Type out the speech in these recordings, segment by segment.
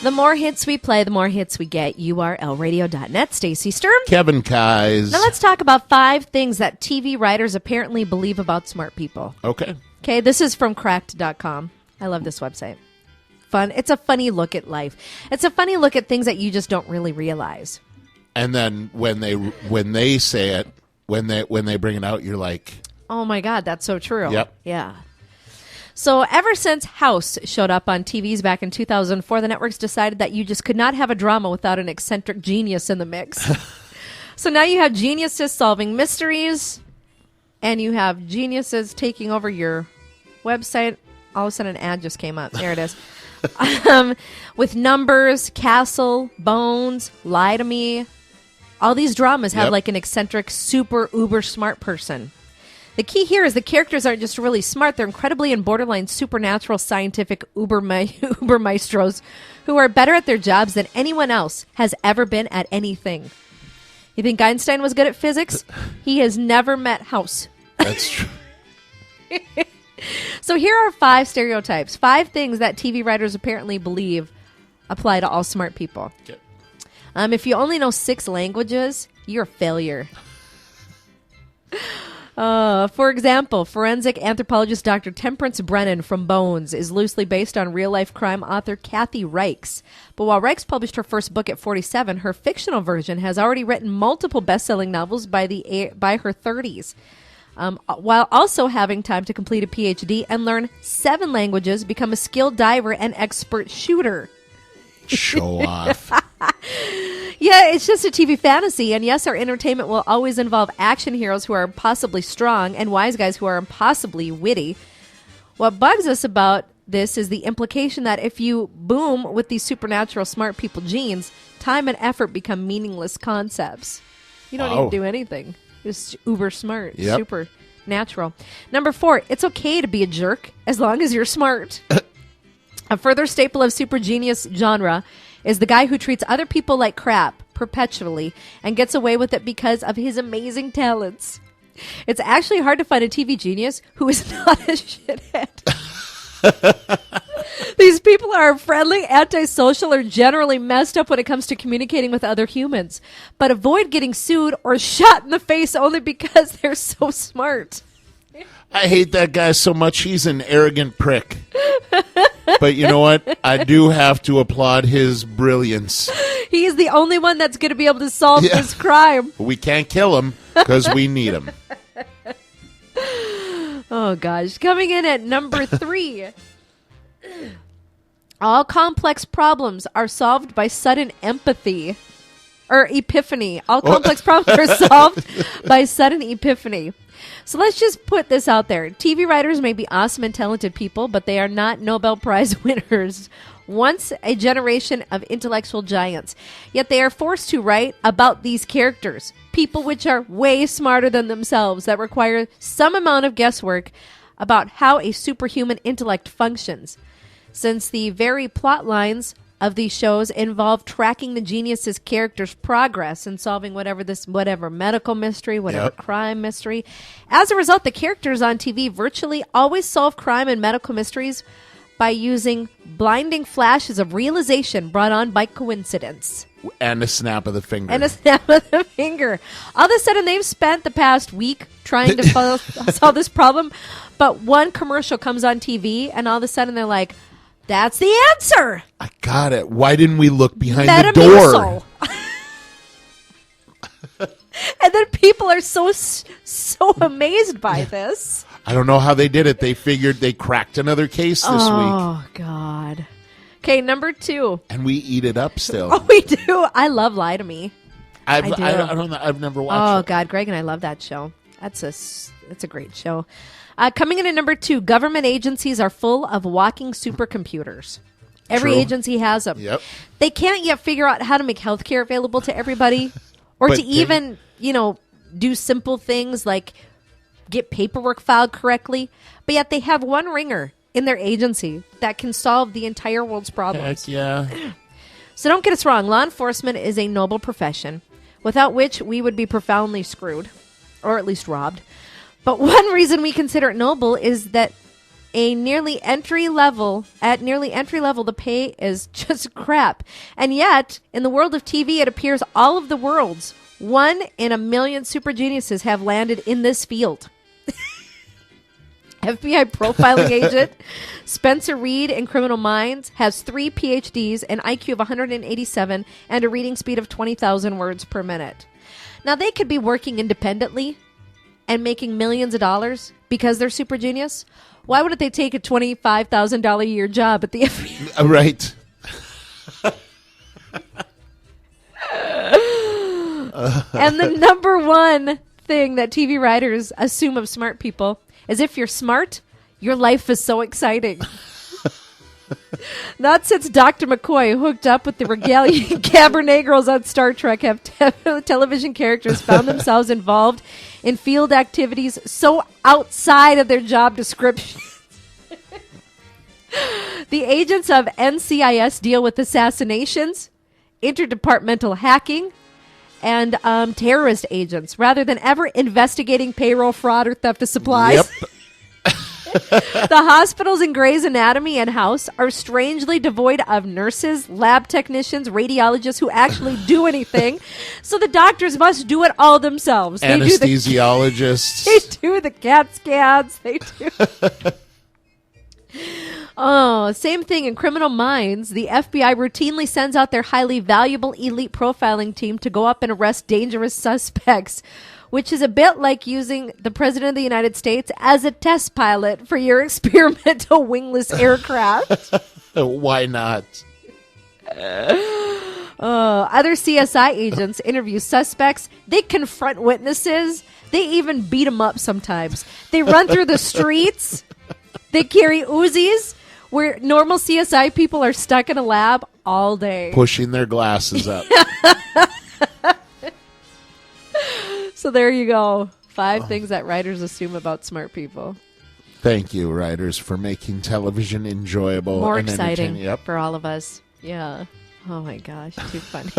The more hits we play, the more hits we get. URLradio.net. Stacey Sturm. Kevin Kais. Now let's talk about 5 things that TV writers apparently believe about smart people. Okay. Okay, this is from cracked.com. I love this website. Fun. It's a funny look at life. It's a funny look at things that you just don't really realize. And then when they say it, when they bring it out, you're like, oh my God, that's so true. Yep. Yeah. So ever since House showed up on TVs back in 2004, the networks decided that you just could not have a drama without an eccentric genius in the mix. So now you have geniuses solving mysteries, and you have geniuses taking over your website. All of a sudden, an ad just came up. There it is. With Numbers, Castle, Bones, Lie to Me. All these dramas have like an eccentric, super, uber smart person. The key here is the characters aren't just really smart. They're incredibly and borderline supernatural scientific uber maestros who are better at their jobs than anyone else has ever been at anything. You think Einstein was good at physics? He has never met House. That's true. So here are 5 stereotypes, 5 things that TV writers apparently believe apply to all smart people. Okay. If you only know 6 languages, you're a failure. For example, forensic anthropologist Dr. Temperance Brennan from Bones is loosely based on real-life crime author Kathy Reichs. But while Reichs published her first book at 47, her fictional version has already written multiple best-selling novels by her 30s, while also having time to complete a PhD and learn 7 languages, become a skilled diver and expert shooter. Show off. Yeah, it's just a TV fantasy, and yes, our entertainment will always involve action heroes who are impossibly strong and wise guys who are impossibly witty. What bugs us about this is the implication that if you boom with these supernatural smart people genes, time and effort become meaningless concepts. You don't need to do anything. Just uber smart, super natural. Number 4, it's okay to be a jerk as long as you're smart. A further staple of super genius genre is the guy who treats other people like crap perpetually and gets away with it because of his amazing talents. It's actually hard to find a TV genius who is not a shithead. These people are friendly, antisocial, or generally messed up when it comes to communicating with other humans, but avoid getting sued or shot in the face only because they're so smart. I hate that guy so much. He's an arrogant prick. But you know what? I do have to applaud his brilliance. He is the only one that's going to be able to solve this crime. We can't kill him because we need him. Oh, gosh. Coming in at number 3. All complex problems are solved by sudden empathy. Or epiphany. All complex problems are solved by sudden epiphany. So let's just put this out there. TV writers may be awesome and talented people, but they are not Nobel Prize winners. Once a generation of intellectual giants. Yet they are forced to write about these characters. People which are way smarter than themselves that require some amount of guesswork about how a superhuman intellect functions. Since the very plot lines of these shows involve tracking the genius's character's progress in solving whatever medical mystery, whatever crime mystery. As a result, the characters on TV virtually always solve crime and medical mysteries by using blinding flashes of realization brought on by coincidence. And a snap of the finger. All of a sudden, they've spent the past week trying to solve this problem, but one commercial comes on TV, and all of a sudden they're like, that's the answer. I got it. Why didn't we look behind the door? And then people are so amazed by this. I don't know how they did it. They figured they cracked another case this week. Oh, God. Okay, number 2. And we eat it up still. Oh, we do. I love Lie to Me. I don't know. I've never watched it. Oh, God. Greg and I love that show. It's a great show. Coming in at number 2, government agencies are full of walking supercomputers. Every agency has them. Yep. They can't yet figure out how to make healthcare available to everybody or to even, do simple things like get paperwork filed correctly. But yet they have one ringer in their agency that can solve the entire world's problems. Heck yeah. So don't get us wrong. Law enforcement is a noble profession, without which we would be profoundly screwed, or at least robbed. But one reason we consider it noble is that At nearly entry level, the pay is just crap. And yet, in the world of TV, it appears all of the world's 1 in a million super geniuses have landed in this field. FBI profiling agent Spencer Reed in Criminal Minds has 3 PhDs, an IQ of 187, and a reading speed of 20,000 words per minute. Now, they could be working independently and making millions of dollars because they're super genius. Why wouldn't they take a $25,000 a year job at the FBI? Right. And the number one thing that TV writers assume of smart people is if you're smart, your life is so exciting. Not since Dr. McCoy hooked up with the regalian Cabernet girls on Star Trek have television characters found themselves involved in field activities so outside of their job description. The agents of NCIS deal with assassinations, interdepartmental hacking, and terrorist agents rather than ever investigating payroll fraud or theft of supplies. Yep. The hospitals in Grey's Anatomy and House are strangely devoid of nurses, lab technicians, radiologists who actually do anything. So the doctors must do it all themselves. Anesthesiologists. They do the CAT scans. They do. Oh, same thing in Criminal Minds. The FBI routinely sends out their highly valuable elite profiling team to go up and arrest dangerous suspects, which is a bit like using the President of the United States as a test pilot for your experimental wingless aircraft. Why not? Other CSI agents interview suspects. They confront witnesses. They even beat them up sometimes. They run through the streets. They carry Uzis, where normal CSI people are stuck in a lab all day. Pushing their glasses up. So there you go. 5 things that writers assume about smart people. Thank you, writers, for making television enjoyable. More and exciting Yep. for all of us. Yeah. Oh, my gosh. Too funny.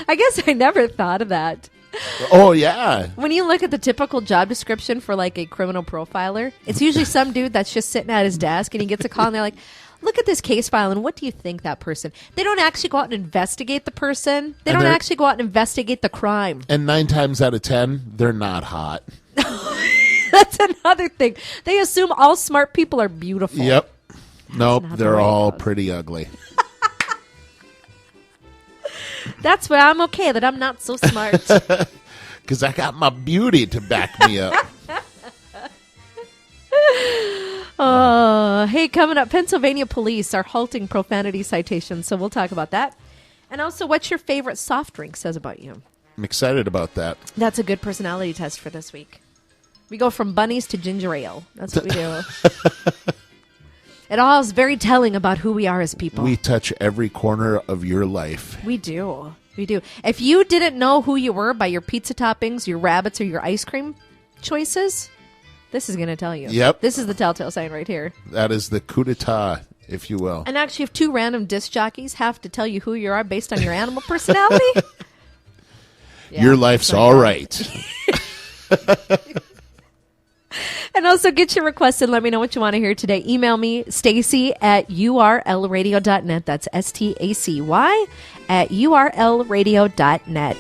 I guess I never thought of that. Oh, yeah. When you look at the typical job description for like a criminal profiler, it's usually some dude that's just sitting at his desk and he gets a call and they're like, look at this case file and what do you think that person? They don't actually go out and investigate the person. They don't actually go out and investigate the crime. And 9 times out of 10, they're not hot. That's another thing. They assume all smart people are beautiful. Yep. Nope, they're right all goes. pretty ugly. That's why I'm okay that I'm not so smart. Because I got my beauty to back me up. Hey, coming up, Pennsylvania police are halting profanity citations, so we'll talk about that. And also, what's your favorite soft drink says about you? I'm excited about that. That's a good personality test for this week. We go from bunnies to ginger ale. That's what we do. It all is very telling about who we are as people. We touch every corner of your life. We do. We do. If you didn't know who you were by your pizza toppings, your rabbits, or your ice cream choices, this is going to tell you. Yep. This is the telltale sign right here. That is the coup d'etat, if you will. And actually, if 2 random disc jockeys have to tell you who you are based on your animal personality, your life's all right. And also get your requests and let me know what you want to hear today. Email me, Stacy@urlradio.net. That's STACY @urlradio.net.